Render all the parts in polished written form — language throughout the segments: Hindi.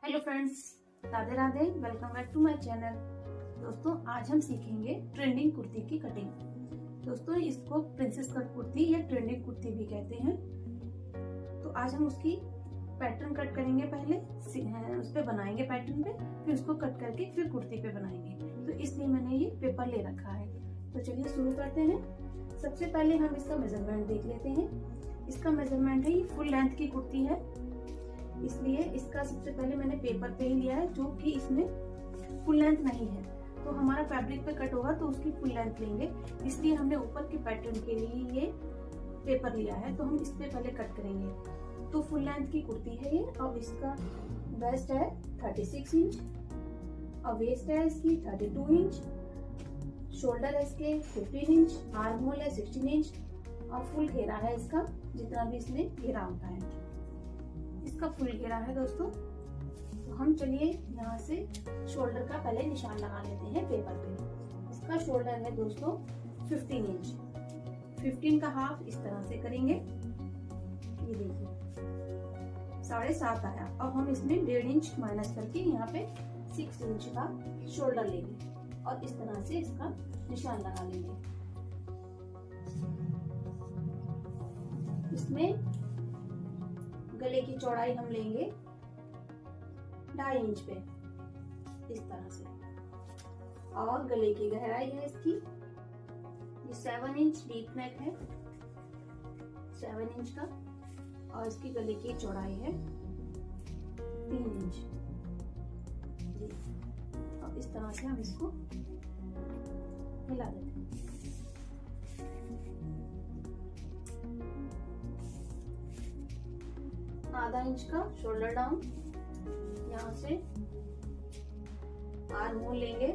Hello friends, Radhe Radhe. Welcome back to my channel. दोस्तों, आज हम सीखेंगे ट्रेंडिंग कुर्ती की कटिंग। दोस्तों, इसको प्रिंसेस कट कुर्ती या ट्रेंडिंग कुर्ती भी कहते हैं। तो आज हम उसकी पैटर्न कट करेंगे। पहले उस पे बनाएंगे पैटर्न पे, फिर उसको कट करके फिर कुर्ती पे बनाएंगे। तो इसलिए मैंने ये पेपर ले रखा है। तो चलिए शुरू करते हैं। सबसे पहले हम इसका मेजरमेंट देख लेते हैं। इसका मेजरमेंट है, ये फुल लेंथ की कुर्ती है, इसलिए इसका सबसे पहले मैंने पेपर पे ही लिया है, जो कि इसमें फुल लेंथ नहीं है। तो हमारा फैब्रिक पे कट होगा तो उसकी फुल लेंथ लेंगे, इसलिए हमने ऊपर के पैटर्न के लिए ये पेपर लिया है। तो हम इस पे पहले कट करेंगे। तो फुल लेंथ की कुर्ती है ये, और इसका वेस्ट है 36 इंच और वेस्ट है इसकी 32 इंच, शोल्डर है इसके 15 इंच, आर्म होल है 16 इंच और फुल घेरा है इसका, जितना भी इसमें घेरा होता है इसका फुल घेरा है दोस्तों। तो हम चलिए यहाँ से शोल्डर का पहले निशान लगा लेते हैं पेपर पे। इसका शोल्डर है दोस्तों 15 इंच। 15 का हाफ इस तरह से करेंगे, ये देखिए 7.5 आया। अब हम इसमें 1.5 इंच माइनस करके यहाँ पे 6 इंच का शोल्डर लेंगे और इस तरह से इसका निशान लगा लेंगे। इसमें गले की चौड़ाई हम लेंगे 2.5 इंच पे इस तरह से, और गले की गहराई है इसकी ये 7 इंच डीप नेक है, 7 इंच का, और इसकी गले की चौड़ाई है 3 इंच जी। और इस तरह से हम इसको हिला देते हैं। आधा इंच का शोल्डर डाउन, यहाँ से आर्म होल लेंगे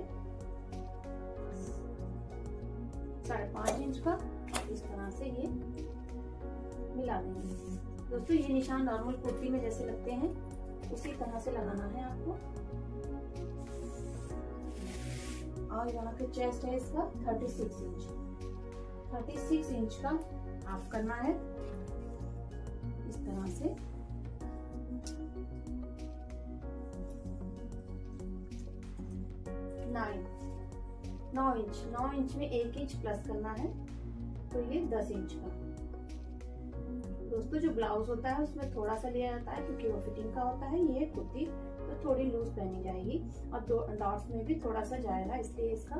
5.5 इंच का, इस तरह से ये मिला देंगे। दोस्तों, ये निशान नॉर्मल कुर्ती में जैसे लगते हैं उसी तरह से लगाना है आपको। और यहाँ पे चेस्ट है इसका 36 इंच। 36 इंच का हाफ करना है इस तरह से। 9 इंच में 1 इंच प्लस करना है, तो ये 10 इंच का। दोस्तों, जो ब्लाउज होता है उसमें थोड़ा सा लिया जाता है क्योंकि वो फिटिंग का होता है। ये कुर्ती तो थोड़ी लूज पहनी जाएगी और डॉट्स में भी थोड़ा सा जाएगा, इसलिए इसका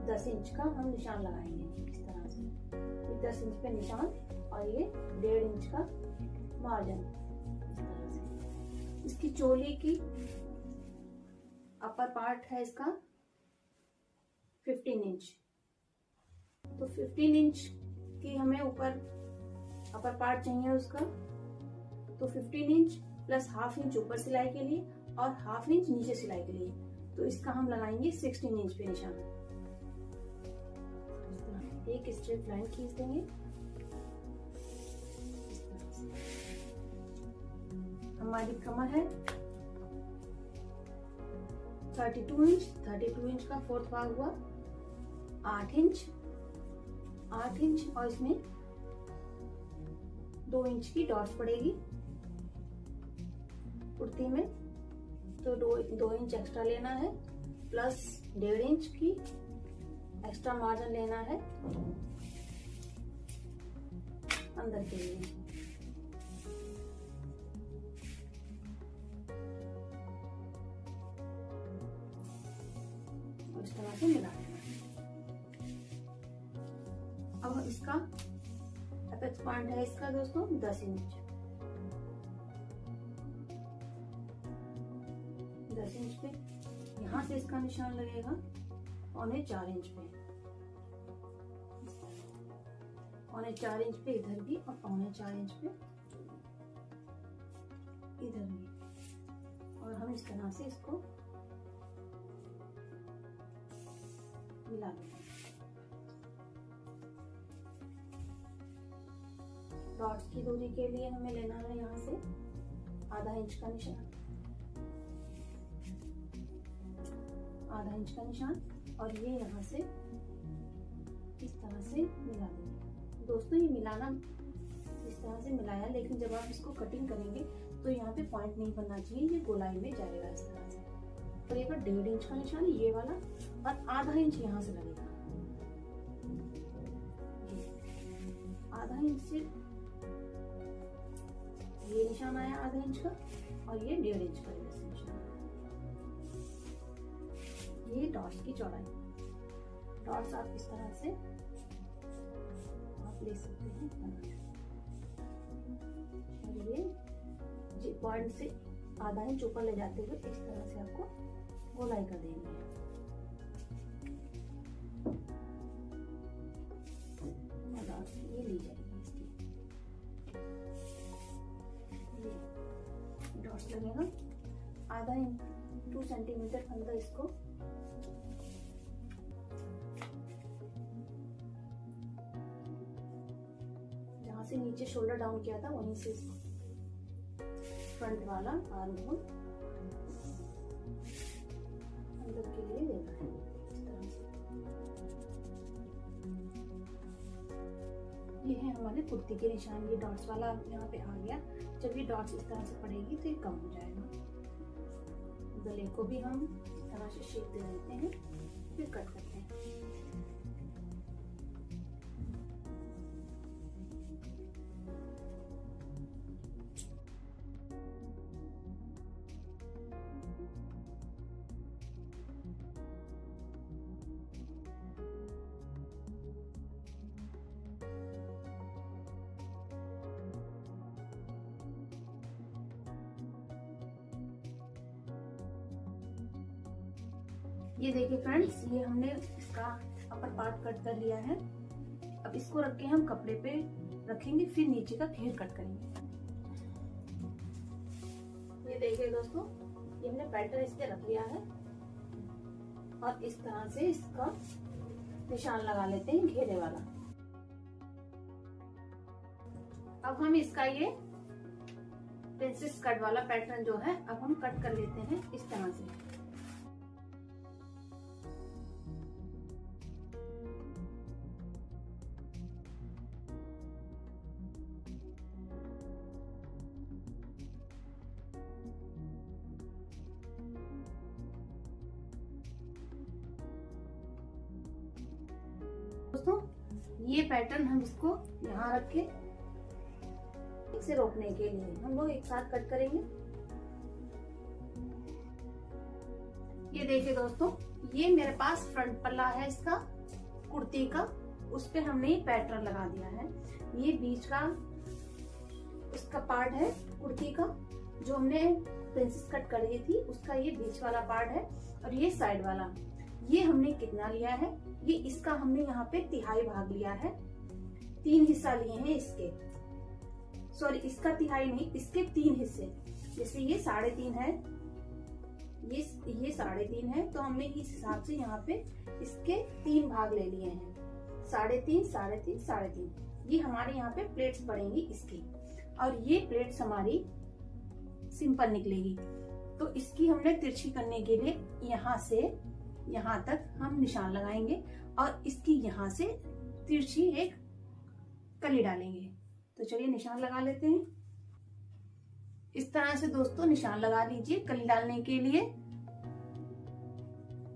10 इंच का हम निशान लगाएंगे इस तरह से। ये 10 इंच पे निशान और ये 1.5 इंच का मार्जिन इस तरह से। इसकी चोली की अपर पार्ट है इसका 15 इंच। तो 15 इंच की हमें ऊपर अपर पार्ट चाहिए उसका, तो 15 इंच प्लस हाफ इंच ऊपर सिलाई के लिए और हाफ इंच नीचे सिलाई के लिए। तो इसका हम लगाएंगे 16 इंच पे निशान। एक स्ट्रेट लाइन खींच देंगे। हमारी कमर है 32 इंच। 32 इंच का 4th भाग हुआ 8 इंच और इसमें 2 इंच की डॉट्स पड़ेगी कुर्ती में। तो 2 इंच एक्स्ट्रा लेना है, प्लस 1.5 इंच की एक्स्ट्रा मार्जिन लेना है अंदर के लिए। इस तरह से मिला देना। अब इसका अपेक्स पॉइंट है इसका दोस्तों 10 इंच। 10 इंच पे यहाँ से इसका निशान लगेगा 4.25 इंच पे। 4.25 इंच पे इधर भी और 4.25 इंच पे इधर भी। और हम इस तरह से इसको मिला देंगे। डॉट्स की दूरी के लिए हमें लेना है यहाँ से आधा इंच का निशान, आधा इंच का निशान, और ये यहाँ से इस तरह से मिला देंगे। दोस्तों, ये मिलाना इस तरह से मिलाया, लेकिन जब आप इसको कटिंग करेंगे तो यहाँ पे पॉइंट नहीं बनना चाहिए, ये गोलाई में जाएगा इस तरह से। लगेगा 1.5 इंच का निशान ये वाला, और आधा इंच यहाँ से लगेगा, आधा इंच से ये निशान आया आधा इंच का, और ये 1.5 इंच का निशान। ये डॉट्स की चौड़ाई, डॉट्स आप इस तरह से आप ले सकते हैं, और ये पॉइंट से आधा इंच ऊपर ले जाते हुए इस तरह से आपको गोलाई कर देनी है। ये ली जाएगी इसकी, ये डॉट्स लगेगा आधा इंच 2 सेंटीमीटर अंदर इसको जहां से नीचे शोल्डर डाउन किया था वहीं से फ्रंट वाला आर्म होल अंदर के लिए लेना है इस तरह से। ये है हमारे कुर्ती के निशान, ये डॉट्स वाला यहाँ पे आ गया। जब ये डॉट्स इस तरह से पड़ेगी तो ये कम हो जाएगा। गले को भी हम इस तरह से शेप दे देते हैं, फिर कट करते हैं। ये देखिए फ्रेंड्स, ये हमने इसका अपर पार्ट कट कर लिया है। अब इसको रख के हम कपड़े पे रखेंगे, फिर नीचे का घेर कट करेंगे। ये देखिए दोस्तों, ये हमने पैटर्न इसके रख लिया है, और इस तरह से इसका निशान लगा लेते हैं घेरे वाला। अब हम इसका ये प्रिंसेस कट वाला पैटर्न जो है अब हम कट कर लेते हैं इस तरह से। दोस्तों ये पैटर्न हम इसको यहाँ रख के इसे रोकने के लिए हम लोग एक साथ कट करेंगे। ये देखिए दोस्तों, ये मेरे पास फ्रंट पल्ला है इसका कुर्ती का, उस पे हमने ये पैटर्न लगा दिया है। ये बीच का इसका पार्ट है कुर्ती का, जो हमने प्रिंसेस कट करी थी उसका ये बीच वाला पार्ट है, और ये साइड वाला। ये हमने कितना लिया है, ये इसका हमने यहाँ पे 1/3 भाग लिया है, 3 हिस्सा लिए हैं इसके, सॉरी इसका 1/3 नहीं, इसके 3 हिस्से। जैसे ये 3.5 है, ये 3.5 है, तो हमने इस हिसाब से यहाँ पे इसके 3 भाग ले लिए हैं, 3.5, 3.5, 3.5। ये हमारे यहाँ पे प्लेट्स पड़ेंगी इसकी, और ये प्लेट्स हमारी सिंपल निकलेगी। तो इसकी हमने तिरछी करने के लिए यहाँ से यहाँ तक हम निशान लगाएंगे, और इसकी यहाँ से तिरछी एक कली डालेंगे। तो चलिए निशान लगा लेते हैं। इस तरह से दोस्तों निशान लगा लीजिए कली डालने के लिए।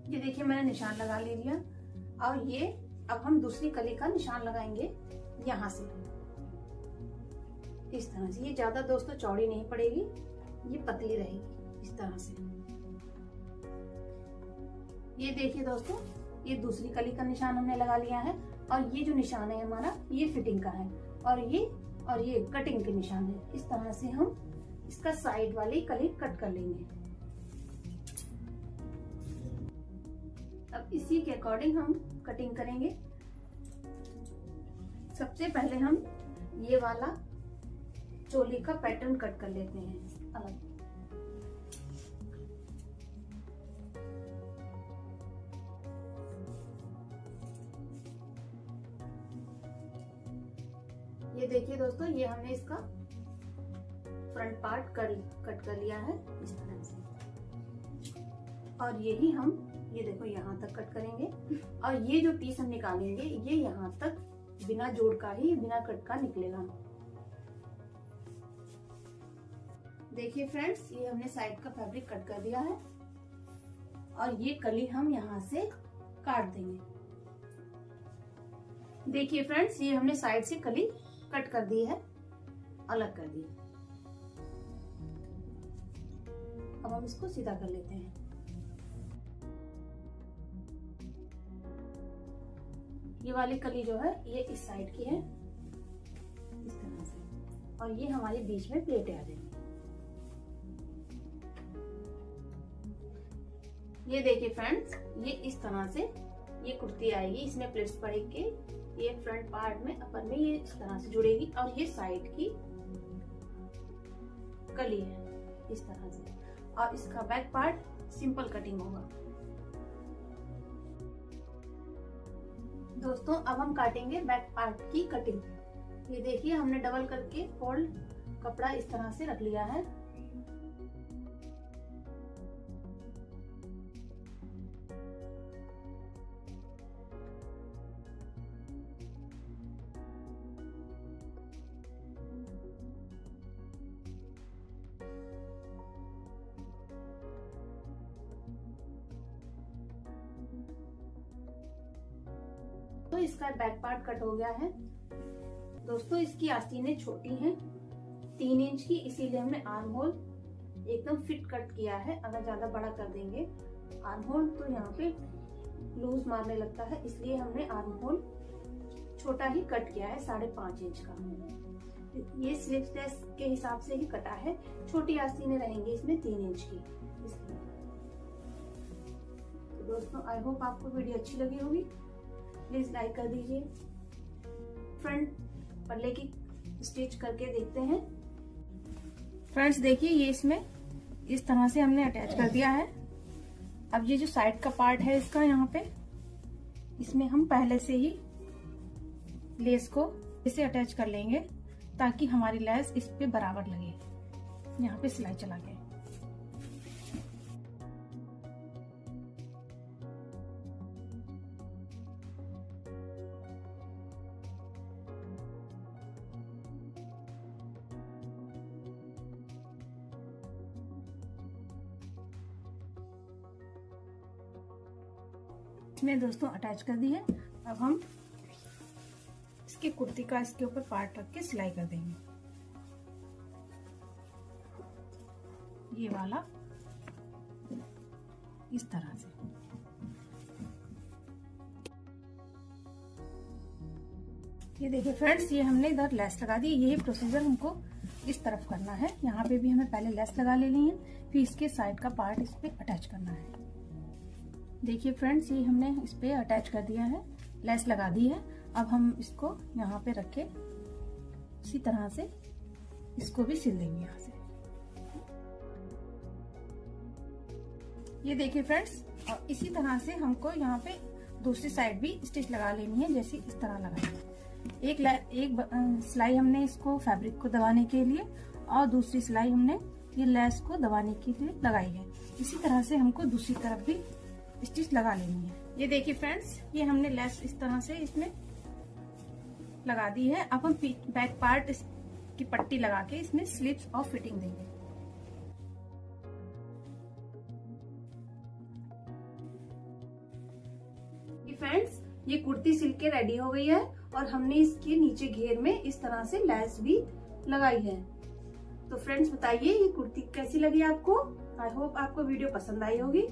ये देखिए मैंने निशान लगा लिया, और ये अब हम दूसरी कली का निशान लगाएंगे यहाँ से इस तरह से। ये ज्यादा दोस्तों चौड़ी नहीं पड़ेगी, ये पतली रहेगी इस तरह से। ये देखिए दोस्तों, ये दूसरी कली का निशान हमने लगा लिया है, और ये जो निशान है हमारा ये फिटिंग का है, और ये कटिंग के निशान है। इस तरह से हम इसका साइड वाली कली कट कर लेंगे। अब इसी के अकॉर्डिंग हम कटिंग करेंगे। सबसे पहले हम ये वाला चोली का पैटर्न कट कर लेते हैं अलग। ये देखिए दोस्तों, ये हमने इसका फ्रंट पार्ट कट कर लिया है इस तरह से, और यही हम ये देखो यहाँ तक कट करेंगे, और ये जो पीस हम निकालेंगे ये यहाँ तक बिना जोड़ का ही, बिना कट का निकलेगा। देखिए फ्रेंड्स, ये हमने साइड का फैब्रिक कट कर दिया है और ये कली हम यहाँ से काट देंगे। देखिए फ्रेंड्स, ये हमने साइड से कली कट कर दी है, अलग कर दी। अब हम इसको सीधा कर लेते हैं। ये वाली कली जो है ये इस साइड की है, इस तरह से, और ये हमारे बीच में प्लेटें आ जाएंगी। ये देखिए फ्रेंड्स, ये इस तरह से ये कुर्ती आएगी। इसमें प्लेट्स पड़ेंगे, ये फ्रंट पार्ट में अपर में ये इस तरह से जुड़ेगी और ये साइड की कली है इस तरह से, और इसका बैक पार्ट सिंपल कटिंग होगा। दोस्तों अब हम काटेंगे बैक पार्ट की कटिंग। ये देखिए, हमने डबल करके फोल्ड कपड़ा इस तरह से रख लिया है। तो इसका बैक पार्ट कट हो गया है। दोस्तों इसकी आस्तीनें छोटी हैं, 3 इंच की, इसीलिए हमने आर्म होल एकदम फिट कट किया है। अगर ज्यादा बड़ा कर देंगे आर्म होल तो यहाँ पे लूज मारने लगता है, इसलिए हमने आर्म होल छोटा ही कट किया है, 5.5 इंच का। ये स्लिप लेस के हिसाब से ही कटा है। छोटी आस्तीनें रहेंगी इसमें 3 इंच की। तो दोस्तों आई होप आपको वीडियो अच्छी लगी होगी। प्लीज लाइक कर दीजिए। फ्रंट पल्ले की स्टिच करके देखते हैं। फ्रेंड्स देखिए, ये इसमें इस तरह से हमने अटैच कर दिया है। अब ये जो साइड का पार्ट है इसका, यहाँ पे इसमें हम पहले से ही लेस को इसे अटैच कर लेंगे ताकि हमारी लेस इस पे बराबर लगे। यहाँ पे सिलाई चला के इसमें दोस्तों अटैच कर दी है। अब हम इसकी कुर्ती का इसके ऊपर पार्ट रख के सिलाई कर देंगे। ये वाला इस तरह से। ये देखिए फ्रेंड्स, ये हमने इधर लेस लगा दी। यही प्रोसीजर हमको इस तरफ करना है। यहाँ पे भी हमें पहले लेस लगा लेनी है, फिर इसके साइड का पार्ट इस पे अटैच करना है। देखिए फ्रेंड्स, ये हमने इस पे अटैच कर दिया है, लेस लगा दी है। अब हम इसको यहाँ पे रख के इसी तरह से इसको भी सिल देंगे यहाँ से। ये देखिए फ्रेंड्स, और इसी तरह से हमको यहाँ पे दूसरी साइड भी स्टिच लगा लेनी है, जैसे इस तरह लगाई। एक सिलाई हमने इसको फैब्रिक को दबाने के लिए और दूसरी सिलाई हमने ये लेस को दबाने के लिए लगाई है। इसी तरह से हमको दूसरी तरफ भी स्टिच लगा लेनी है। ये देखिए फ्रेंड्स, ये हमने लेस इस तरह से इसमें लगा दी है। अब हम बैक पार्ट की पट्टी लगा के इसमें स्लिप्स और फिटिंग देंगे। फ्रेंड्स, ये कुर्ती सिल के रेडी हो गई है और हमने इसके नीचे घेर में इस तरह से लेस भी लगाई है। तो फ्रेंड्स बताइए ये कुर्ती कैसी लगी आपको। आई होप आपको वीडियो पसंद आई होगी।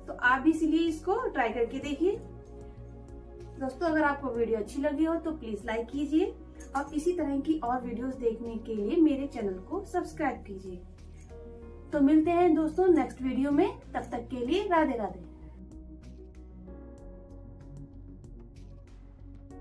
तो आप भी सिलिए, इसको ट्राई करके देखिए। दोस्तों अगर आपको वीडियो अच्छी लगी हो तो प्लीज लाइक कीजिए और इसी तरह की और वीडियोस देखने के लिए मेरे चैनल को सब्सक्राइब कीजिए। तो मिलते हैं दोस्तों नेक्स्ट वीडियो में, तब तक के लिए राधे राधे।